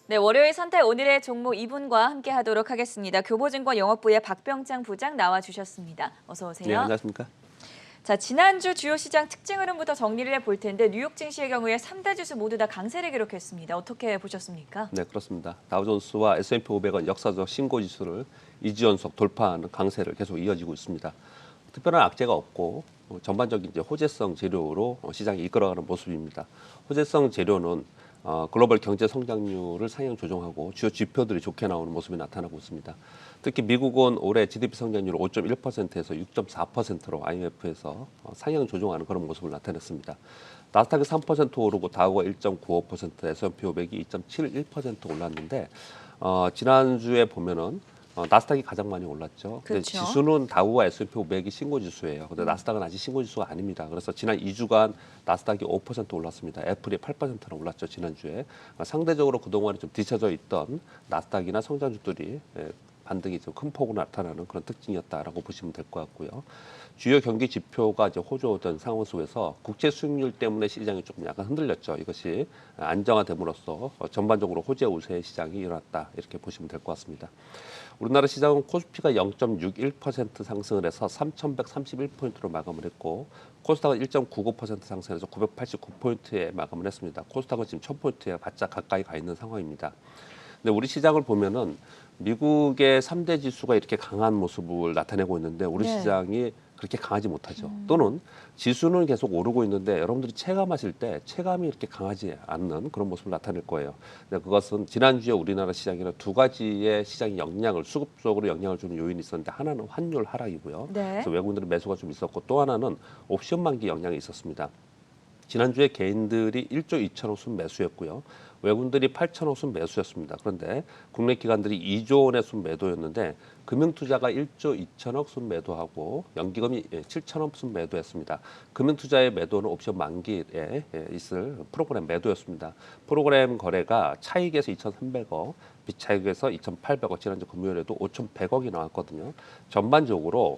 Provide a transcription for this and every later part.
네, 월요일 선택 오늘의 종목 이분과 함께 하도록 하겠습니다. 교보증권 영업부의 박병장 부장 나와주셨습니다. 어서 네, 오세요. 안녕하십니까? 자, 지난주 주요 시장 특징 흐름부터 정리를 해볼 텐데 뉴욕 증시의 경우에 3대 지수 모두 다 강세를 기록했습니다. 어떻게 보셨습니까? 네, 그렇습니다. 다우존스와 S&P 500은 역사적 신고 지수를 2주 연속 돌파하는 강세를 계속 이어지고 있습니다. 특별한 악재가 없고 전반적인 이제 호재성 재료로 시장이 이끌어가는 모습입니다. 호재성 재료는 글로벌 경제 성장률을 상향 조정하고 주요 지표들이 좋게 나오는 모습이 나타나고 있습니다. 특히 미국은 올해 GDP 성장률 5.1%에서 6.4%로 IMF에서 상향 조정하는 그런 모습을 나타냈습니다. 나스닥이 3% 오르고 다우가 1.95%, S&P 500이 2.71% 올랐는데 지난주에 보면은 나스닥이 가장 많이 올랐죠. 근데 그렇죠. 지수는 다우와 S&P 500이 신고 지수예요. 근데 나스닥은 아직 신고 지수가 아닙니다. 그래서 지난 2주간 나스닥이 5% 올랐습니다. 애플이 8%나 올랐죠, 지난주에. 상대적으로 그동안에 좀 뒤쳐져 있던 나스닥이나 성장주들이 반등이 좀 큰 폭으로 나타나는 그런 특징이었다라고 보시면 될 것 같고요. 주요 경기 지표가 이제 호조된 상황 속에서 국제 수익률 때문에 시장이 조금 약간 흔들렸죠. 이것이 안정화됨으로써 전반적으로 호재 우세 시장이 일어났다 이렇게 보시면 될 것 같습니다. 우리나라 시장은 코스피가 0.61% 상승을 해서 3,131포인트로 마감을 했고 코스닥은 1.99% 상승해서 989포인트에 마감을 했습니다. 코스닥은 지금 1,000포인트에 바짝 가까이 가 있는 상황입니다. 근데 우리 시장을 보면은 미국의 3대 지수가 이렇게 강한 모습을 나타내고 있는데 우리 네. 시장이 그렇게 강하지 못하죠. 또는 지수는 계속 오르고 있는데 여러분들이 체감하실 때 체감이 이렇게 강하지 않는 그런 모습을 나타낼 거예요. 근데 그것은 지난주에 우리나라 시장에는 두 가지의 시장이 영향을 수급적으로 영향을 주는 요인이 있었는데 하나는 환율 하락이고요. 네. 그래서 외국인들의 매수가 좀 있었고 또 하나는 옵션 만기 영향이 있었습니다. 지난주에 개인들이 1조 2천억 순 매수였고요. 외국인들이 8천억 순 매수였습니다. 그런데 국내 기관들이 2조 원의 순 매도였는데 금융투자가 1조 2천억 순 매도하고 연기금이 7천억 순 매도했습니다. 금융투자의 매도는 옵션 만기에 있을 프로그램 매도였습니다. 프로그램 거래가 차익에서 2,300억, 비차익에서 2,800억, 지난주 금요일에도 5,100억이 나왔거든요. 전반적으로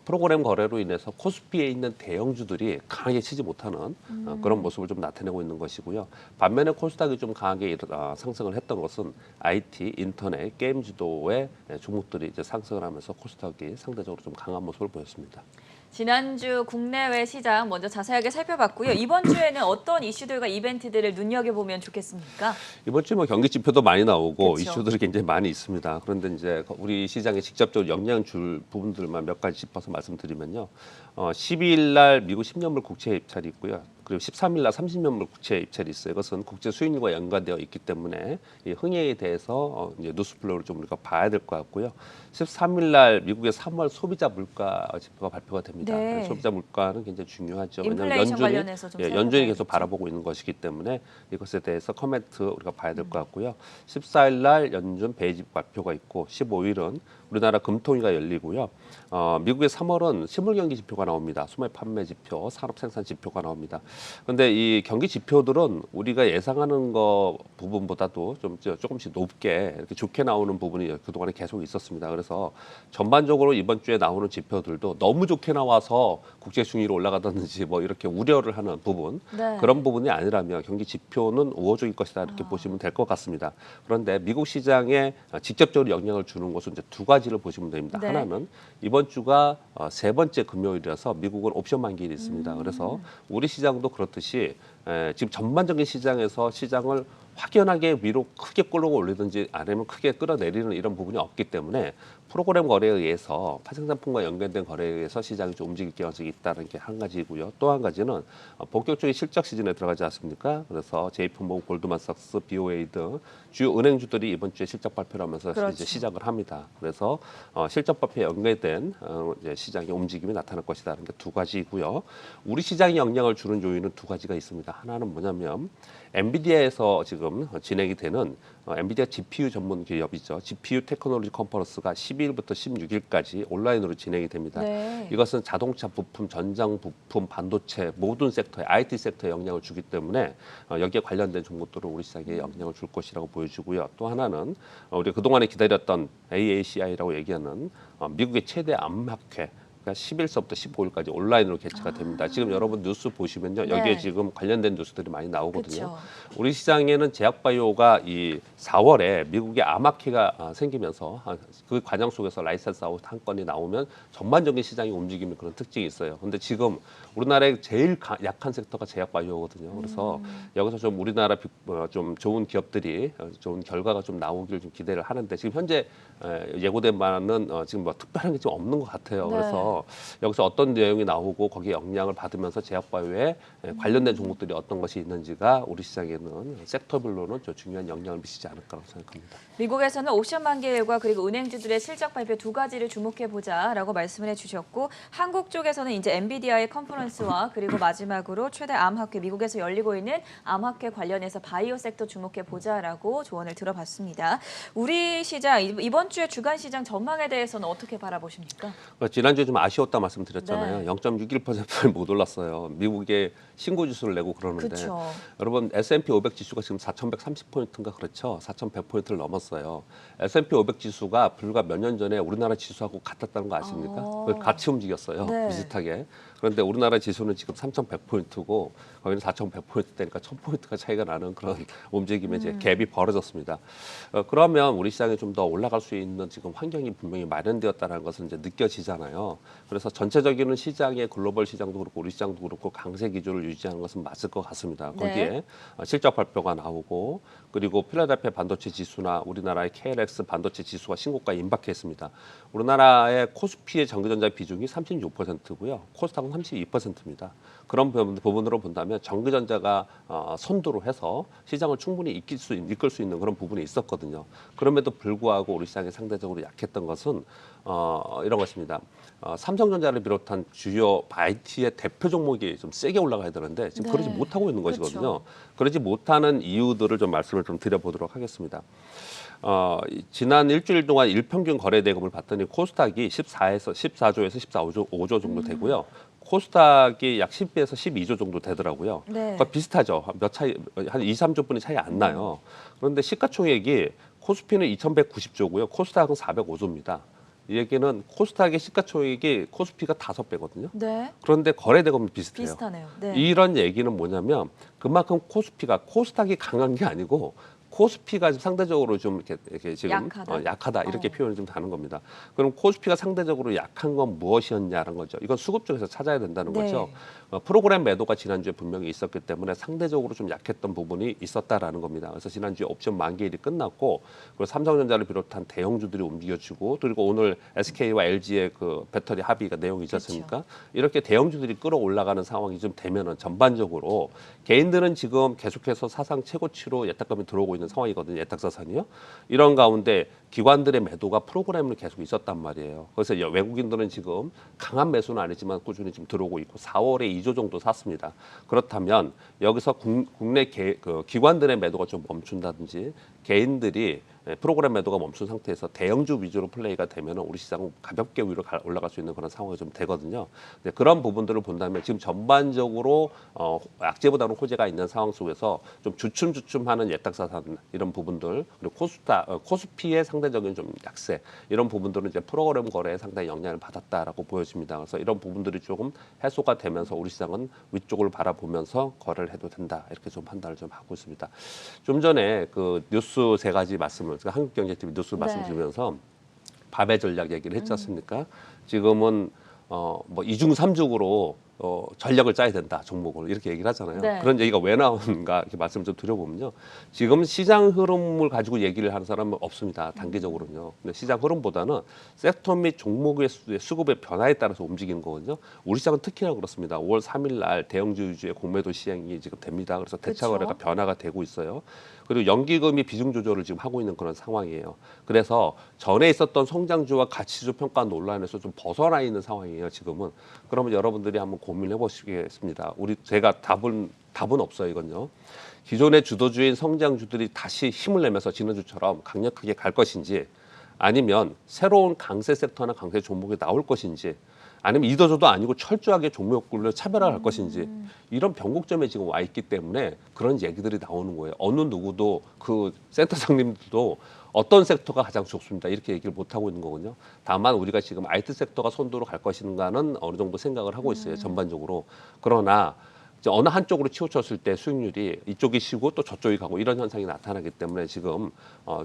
프로그램 거래로 인해서 코스피에 있는 대형주들이 강하게 치지 못하는 그런 모습을 좀 나타내고 있는 것이고요. 반면에 코스닥이 좀 강하게 상승을 했던 것은 IT, 인터넷, 게임 주도의 종목들이 이제 상승을 하면서 코스닥이 상대적으로 좀 강한 모습을 보였습니다. 지난주 국내외 시장 먼저 자세하게 살펴봤고요. 이번 주에는 어떤 이슈들과 이벤트들을 눈여겨보면 좋겠습니까? 이번 주에 뭐 경기 지표도 많이 나오고 그쵸. 이슈들이 굉장히 많이 있습니다. 그런데 이제 우리 시장에 직접적으로 영향 줄 부분들만 몇 가지 짚어서 말씀드리면요. 12일 날 미국 10년물 국채 입찰이 있고요. 그리고 13일 날 30년물 국채 입찰이 있어요. 이것은 국제 수익률과 연관되어 있기 때문에 이 흥행에 대해서 이제 뉴스플로우를 좀 우리가 봐야 될 것 같고요. 13일 날 미국의 3월 소비자 물가 지표가 발표가 됩니다. 네. 소비자 물가는 굉장히 중요하죠. 왜냐하면 인플레이션 관련해서 좀 연준이 살펴봐야겠죠. 계속 바라보고 있는 것이기 때문에 이것에 대해서 커멘트 우리가 봐야 될 것 같고요. 14일 날 연준 배집 발표가 있고 15일은 우리나라 금통위가 열리고요. 미국의 3월은 실물 경기 지표가 나옵니다. 소매 판매 지표, 산업 생산 지표가 나옵니다. 그런데 이 경기 지표들은 우리가 예상하는 거 부분보다도 좀 조금씩 높게 이렇게 좋게 나오는 부분이 그동안에 계속 있었습니다. 그래서 전반적으로 이번 주에 나오는 지표들도 너무 좋게 나와서 국제 수익률이 올라가든지 뭐 이렇게 우려를 하는 부분 네. 그런 부분이 아니라면 경기 지표는 우호적일 것이다 이렇게 보시면 될 것 같습니다. 그런데 미국 시장에 직접적으로 영향을 주는 것은 이제 두 가지를 보시면 됩니다. 네. 하나는 이번 주가 세 번째 금요일이라서 미국은 옵션 만기일이 있습니다. 그래서 우리 시장도 그렇듯이 지금 전반적인 시장에서 시장을 확연하게 위로 크게 끌어올리든지 아니면 크게 끌어내리는 이런 부분이 없기 때문에 프로그램 거래에 의해서 파생상품과 연관된 거래에 의해서 시장이 좀 움직일 가능성이 있다는 게 한 가지고요. 또 한 가지는 본격적인 실적 시즌에 들어가지 않습니까? 그래서 JP모건, 골드만삭스, BOA 등 주요 은행주들이 이번 주에 실적 발표를 하면서 그렇죠. 이제 시작을 합니다. 그래서 실적 발표에 연계된 이제 시장의 움직임이 나타날 것이다라는 게 두 가지이고요. 우리 시장에 영향을 주는 요인은 두 가지가 있습니다. 하나는 뭐냐면 엔비디아에서 지금 진행이 되는 엔비디아 GPU 전문 기업이죠. GPU 테크놀로지 컨퍼런스가 12일부터 16일까지 온라인으로 진행이 됩니다. 네. 이것은 자동차 부품, 전장 부품, 반도체 모든 섹터에 IT 섹터에 영향을 주기 때문에 여기에 관련된 종목들은 우리 시장에 영향을 줄 것이라고 보여지고요. 또 하나는 우리가 그동안에 기다렸던 AACI라고 얘기하는 미국의 최대 암막회 개최가 10일서부터 15일까지 온라인으로 개최가 됩니다. 지금 여러분 뉴스 보시면요. 여기에 네. 지금 관련된 뉴스들이 많이 나오거든요. 그쵸. 우리 시장에는 제약바이오가 이 4월에 미국의 아마키가 생기면서 그 과정 속에서 라이센스 아웃 한 건이 나오면 전반적인 시장이 움직이는 그런 특징이 있어요. 근데 지금 우리나라의 제일 약한 섹터가 제약바이오거든요. 그래서 여기서 좀 우리나라 좀 좋은 기업들이 좋은 결과가 좀 나오길 좀 기대를 하는데 지금 현재 예고된 바는 지금 뭐 특별한 게 좀 없는 것 같아요. 네. 그래서 여기서 어떤 내용이 나오고 거기에 영향을 받으면서 제약바이오에 관련된 종목들이 어떤 것이 있는지가 우리 시장에는 섹터별로는 좀 중요한 영향을 미치지 않을까라고 생각합니다. 미국에서는 옵션 만기일과 그리고 은행주들의 실적 발표 두 가지를 주목해 보자라고 말씀을 해주셨고 한국 쪽에서는 이제 엔비디아의 컨퍼런스와 그리고 마지막으로 최대 암학회 미국에서 열리고 있는 암학회 관련해서 바이오 섹터 주목해 보자라고 조언을 들어봤습니다. 우리 시장 이번 주에 주간 시장 전망에 대해서는 어떻게 바라보십니까? 지난주에 좀 아쉬웠다 말씀드렸잖아요. 네. 0.61%를 못 올랐어요. 미국의 신고 지수를 내고 그러는데 그쵸. 여러분 S&P 500 지수가 지금 4,130포인트인가 그렇죠? 4,100포인트를 넘었어요. S&P 500 지수가 불과 몇 년 전에 우리나라 지수하고 같았다는 거 아십니까? 같이 움직였어요. 네. 비슷하게. 그런데 우리나라 지수는 지금 3,100포인트고 거기는 4,100포인트대니까 1,000포인트가 차이가 나는 그런 움직임의 이제 갭이 벌어졌습니다. 그러면 우리 시장이 좀 더 올라갈 수 있는 지금 환경이 분명히 마련되었다는 것은 이제 느껴지잖아요. 그래서 전체적인 시장의 글로벌 시장도 그렇고 우리 시장도 그렇고 강세 기조를 유지하는 것은 맞을 것 같습니다. 거기에 네. 실적 발표가 나오고 그리고 필라델피아 반도체 지수나 우리나라의 KLX 반도체 지수가 신고가에 임박했습니다. 우리나라의 코스피의 전기전자 비중이 36%고요. 코스닥은 32%입니다. 그런 부분으로 본다면 전기전자가 선두로 해서 시장을 충분히 이끌 수 있는 그런 부분이 있었거든요. 그럼에도 불구하고 우리 시장이 상대적으로 약했던 것은 이런 것입니다. 삼성전자를 비롯한 주요 IT의 대표 종목이 좀 세게 올라가야 되는데 지금 네. 그러지 못하고 있는 것이거든요. 그쵸. 그러지 못하는 이유들을 좀 말씀을 좀 드려보도록 하겠습니다. 지난 일주일 동안 일평균 거래 대금을 봤더니 코스닥이 14조에서 14조 정도 되고요. 코스닥이 약 10에서 12조 정도 되더라고요. 네. 그러니까 비슷하죠. 한 2, 3조 뿐이 차이 안 나요. 그런데 시가총액이 코스피는 2,190조고요. 코스닥은 405조입니다. 이 얘기는 코스닥의 시가총액이 코스피가 5배거든요. 네. 그런데 거래 대금이 비슷해요. 비슷하네요. 네. 이런 얘기는 뭐냐면 그만큼 코스닥이 강한 게 아니고 코스피가 상대적으로 좀 이렇게 지금 약하다 이렇게 표현을 좀 하는 겁니다. 그럼 코스피가 상대적으로 약한 건 무엇이었냐는 거죠. 이건 수급 쪽에서 찾아야 된다는 네. 거죠. 프로그램 매도가 지난주에 분명히 있었기 때문에 상대적으로 좀 약했던 부분이 있었다라는 겁니다. 그래서 지난주에 옵션 만기일이 끝났고 그리고 삼성전자를 비롯한 대형주들이 움직여주고 그리고 오늘 SK와 LG의 그 배터리 합의가 내용이 있지 않습니까? 이렇게 대형주들이 끌어올라가는 상황이 좀 되면은 전반적으로 개인들은 지금 계속해서 사상 최고치로 예탁금이 들어오고 있는 상황이거든요. 예탁자산이요. 이런 가운데 기관들의 매도가 프로그램을 계속 있었단 말이에요. 그래서 외국인들은 지금 강한 매수는 아니지만 꾸준히 지금 들어오고 있고 4월에 2조 정도 샀습니다. 그렇다면 여기서 국내 기관들의 매도가 좀 멈춘다든지 개인들이 프로그램 매도가 멈춘 상태에서 대형주 위주로 플레이가 되면 우리 시장은 가볍게 위로 올라갈 수 있는 그런 상황이 좀 되거든요. 그런 부분들을 본다면 지금 전반적으로 악재보다는 호재가 있는 상황 속에서 좀 주춤주춤하는 예탁자산 이런 부분들 그리고 코스피의 상대적인 좀 약세 이런 부분들은 이제 프로그램 거래에 상당히 영향을 받았다라고 보여집니다. 그래서 이런 부분들이 조금 해소가 되면서 우리 시장은 위쪽을 바라보면서 거래를 해도 된다 이렇게 좀 판단을 좀 하고 있습니다. 좀 전에 그 뉴스 세 가지 말씀을 한국경제TV 뉴스 말씀드리면서 밥의 전략 얘기를 했지 않습니까? 지금은 뭐 이중 삼중으로 전략을 짜야 된다 종목을 이렇게 얘기를 하잖아요. 네. 그런 얘기가 왜 나오는가 이렇게 말씀을 좀 드려보면요. 지금 시장 흐름을 가지고 얘기를 하는 사람은 없습니다. 단기적으로는요. 근데 시장 흐름보다는 섹터 및 종목의 수급의 변화에 따라서 움직이는 거거든요. 우리 시장은 특히나 그렇습니다. 5월 3일 날 대형주 위주의 공매도 시행이 지금 됩니다. 그래서 대차 거래가 변화가 되고 있어요. 그리고 연기금이 비중 조절을 지금 하고 있는 그런 상황이에요. 그래서 전에 있었던 성장주와 가치주 평가 논란에서 좀 벗어나 있는 상황이에요. 지금은. 그러면 여러분들이 한번 고민해 보시겠습니다. 제가 답은 없어요. 이건요. 기존의 주도주인 성장주들이 다시 힘을 내면서 지난주처럼 강력하게 갈 것인지 아니면 새로운 강세 섹터나 강세 종목이 나올 것인지 아니면 이도저도 아니고 철저하게 종목별로 차별화할 것인지 이런 변곡점에 지금 와 있기 때문에 그런 얘기들이 나오는 거예요. 어느 누구도 그 센터장님들도 어떤 섹터가 가장 좋습니다. 이렇게 얘기를 못 하고 있는 거거든요. 다만 우리가 지금 IT 섹터가 선두로 갈 것인가는 어느 정도 생각을 하고 있어요. 전반적으로. 그러나 이제 어느 한쪽으로 치우쳤을 때 수익률이 이쪽이 쉬고 또 저쪽이 가고 이런 현상이 나타나기 때문에 지금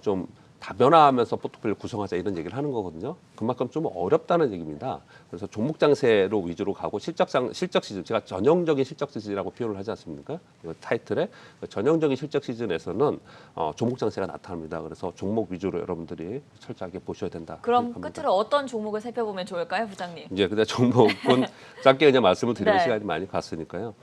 좀 다변화하면서 포트폴리오 구성하자 이런 얘기를 하는 거거든요. 그만큼 좀 어렵다는 얘기입니다. 그래서 종목 장세로 위주로 가고 실적 시즌, 제가 전형적인 실적 시즌이라고 표현을 하지 않습니까? 이거 타이틀에 전형적인 실적 시즌에서는 종목 장세가 나타납니다. 그래서 종목 위주로 여러분들이 철저하게 보셔야 된다. 그럼 생각합니다. 끝으로 어떤 종목을 살펴보면 좋을까요, 부장님? 이제 근데 종목은 짧게 그냥 말씀을 드리는 네. 시간이 많이 갔으니까요.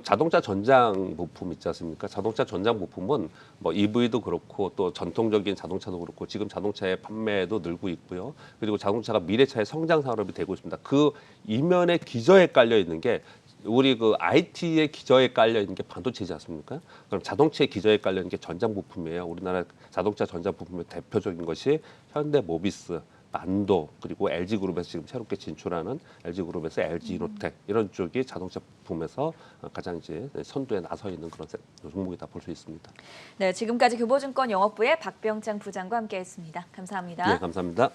자동차 전장 부품 있지 않습니까? 자동차 전장 부품은 뭐 EV도 그렇고 또 전통적인 자동차도 그렇고 지금 자동차의 판매도 늘고 있고요. 그리고 자동차가 미래차의 성장 산업이 되고 있습니다. 그 이면에 기저에 깔려 있는 게 우리 그 IT의 기저에 깔려 있는 게 반도체지 않습니까? 그럼 자동차의 기저에 깔려 있는 게 전장 부품이에요. 우리나라 자동차 전장 부품의 대표적인 것이 현대모비스, 만도 그리고 LG그룹에서 지금 새롭게 진출하는 LG그룹에서 LG이노텍 이런 쪽이 자동차 부품에서 가장 이제 선두에 나서 있는 그런 종목이다 볼 수 있습니다. 네, 지금까지 교보증권 영업부의 박병창 부장과 함께했습니다. 감사합니다. 네, 감사합니다.